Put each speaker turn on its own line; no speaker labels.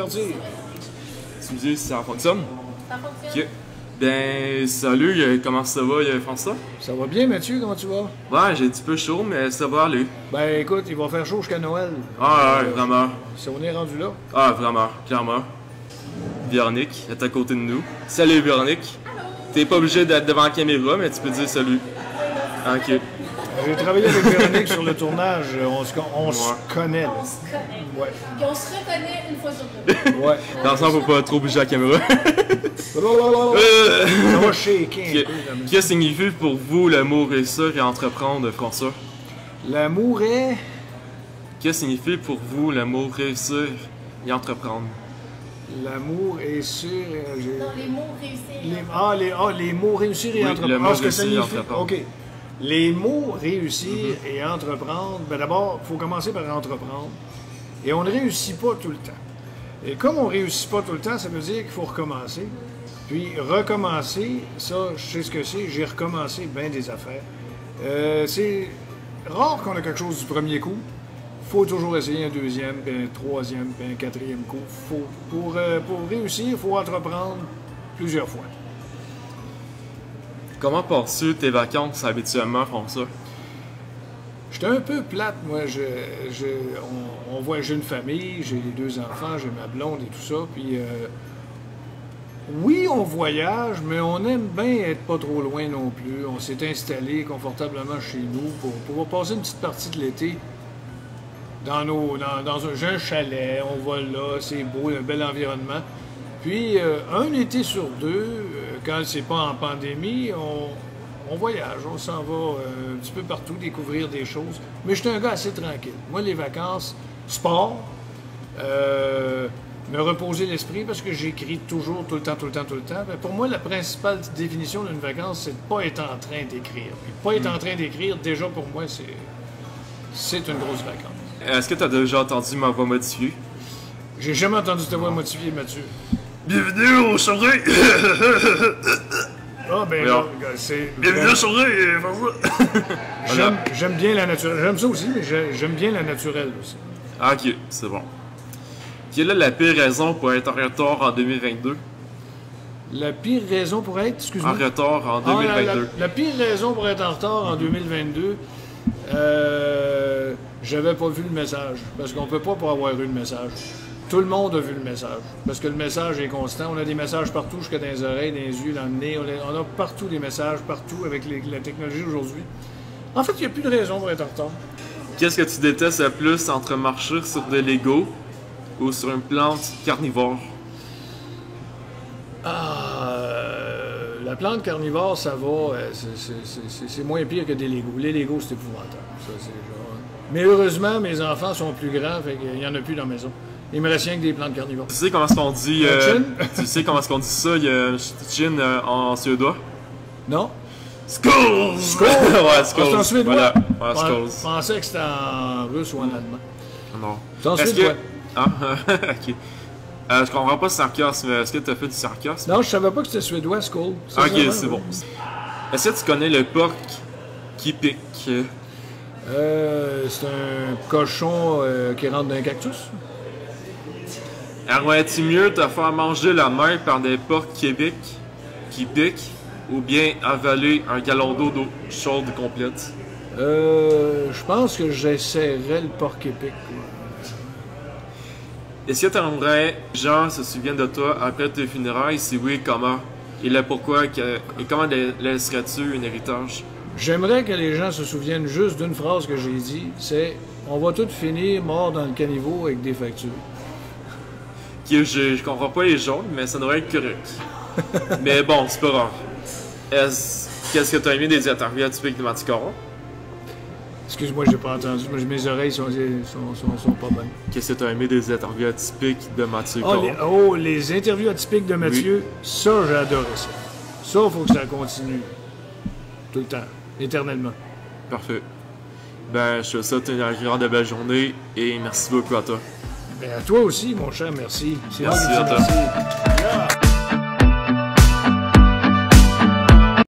parti.
Tu me dis si ça fonctionne?
Ça fonctionne.
Ok. Ben, salut, comment ça va, François?
Ça va bien, Mathieu? Comment tu vas?
Ouais, j'ai un petit peu chaud, mais ça va aller.
Ben, écoute, il va faire chaud jusqu'à Noël.
Ah, ouais, vraiment.
Si on est rendu là.
Ah, vraiment, clairement. Véronique est à côté de nous. Salut, Véronique. T'es pas obligé d'être devant la caméra, mais tu peux dire salut. Ok.
J'ai travaillé avec Véronique sur le tournage. On se connaît. Là.
On se connaît.
Ouais.
Et on se reconnaît une fois sur deux.
Ouais.
Dans le sens, faut pas trop bouger la caméra.
Ça va shaker un peu.
Que signifie pour vous le mot réussir et entreprendre, François?
L'amour est...
Que signifie pour vous le mot réussir et entreprendre?
L'amour est sûr...
Dans les mots réussir.
Les mots réussir et
Oui,
entreprendre.
le mot
Ce que ça
réussir et
signifie...
entreprendre.
OK. Les mots réussir et entreprendre, ben d'abord, il faut commencer par entreprendre. Et on ne réussit pas tout le temps. Et comme on ne réussit pas tout le temps, ça veut dire qu'il faut recommencer. Puis recommencer, ça, je sais ce que c'est, j'ai recommencé bien des affaires. C'est rare qu'on a quelque chose du premier coup. Il faut toujours essayer un deuxième, puis un troisième, puis un quatrième coup. Pour réussir, il faut entreprendre plusieurs fois.
Comment passes-tu tes vacances habituellement, François?
J'étais un peu plate, moi. On voit, j'ai une famille, j'ai les 2 enfants, j'ai ma blonde et tout ça. Puis, oui, on voyage, mais on aime bien être pas trop loin non plus. On s'est installé confortablement chez nous pour pouvoir passer une petite partie de l'été j'ai un chalet, on va là, c'est beau, un bel environnement. Puis, un été sur 2, quand c'est pas en pandémie, on voyage, on s'en va un petit peu partout, découvrir des choses. Mais je suis un gars assez tranquille. Moi, les vacances, sport, me reposer l'esprit parce que j'écris toujours, tout le temps. Mais pour moi, la principale définition d'une vacance, c'est de ne pas être en train d'écrire. Puis pas être en train d'écrire, déjà pour moi, c'est une grosse vacance.
Est-ce que tu as déjà entendu ma voix modifiée?
J'ai jamais entendu ta voix motivée, Mathieu.
Bienvenue au soirée!
Ah, ben là, c'est...
Bienvenue au soirée, François!
J'aime bien la naturelle. J'aime ça aussi, mais j'aime bien la naturelle aussi.
Ah, ok, c'est bon. Quelle est la pire raison pour être en retard en 2022?
La pire raison pour être, excuse-moi?
En retard en 2022.
La pire raison pour être en retard en 2022, j'avais pas vu le message. Parce qu'on peut pas avoir eu le message. Tout le monde a vu le message. Parce que le message est constant. On a des messages partout, jusqu'à dans les oreilles, dans les yeux, dans le nez. On a partout des messages, partout, avec la technologie d'aujourd'hui. En fait, il n'y a plus de raison pour être en retard.
Qu'est-ce que tu détestes le plus entre marcher sur des Legos ou sur une plante carnivore?
La plante carnivore, ça va. C'est moins pire que des Legos. Les Legos, c'est épouvantable. Ça, c'est genre... Mais heureusement, mes enfants sont plus grands, fait qu'il n'y en a plus dans la maison. Il me reste rien que des plantes carnivores.
Tu sais comment est-ce qu'on dit...
Chin?
Tu sais comment est-ce qu'on dit ça, chin en suédois?
Non?
Skulls!
Skulls?
Ouais, Skulls.
C'est en suédois?
Voilà. Ouais, Skulls.
Je pensais que c'était en russe ou en allemand.
Non.
C'est en
Est-ce
suédois.
que... Ah, ok. Je comprends pas le sarcasme. Est-ce que tu as fait du sarcasme?
Non, je savais pas que c'était suédois, Skull.
Ok, c'est bon. Est-ce que tu connais le porc qui pique?
C'est un cochon qui rentre dans un cactus.
Aimerais-tu mieux te faire manger la main par des porcs qui piquent ou bien avaler un gallon d'eau chaude complète?
Je pense que j'essaierais le porc épic.
Est-ce que tu aimerais que les gens se souviennent de toi après tes funérailles? Si oui, comment? Et le pourquoi? Et comment laisserais-tu un héritage?
J'aimerais que les gens se souviennent juste d'une phrase que j'ai dit, c'est « On va tous finir morts dans le caniveau avec des factures. »
Je comprends pas les jaunes, mais ça devrait être correct. Mais bon, c'est pas grave. Qu'est-ce que tu as aimé des interviews atypiques de Mathieu Caron?
Excuse-moi, j'ai pas entendu. Mes oreilles sont pas bonnes.
Qu'est-ce que tu as aimé des interviews atypiques de Mathieu Caron?
Les interviews atypiques de Mathieu, oui. Ça, j'ai adoré ça. Ça, il faut que ça continue. Tout le temps. Éternellement.
Parfait. Ben, je te souhaite une agréable belle journée et merci beaucoup à toi.
Ben, à toi aussi, mon cher, merci.
Merci à toi.
Merci. Yeah.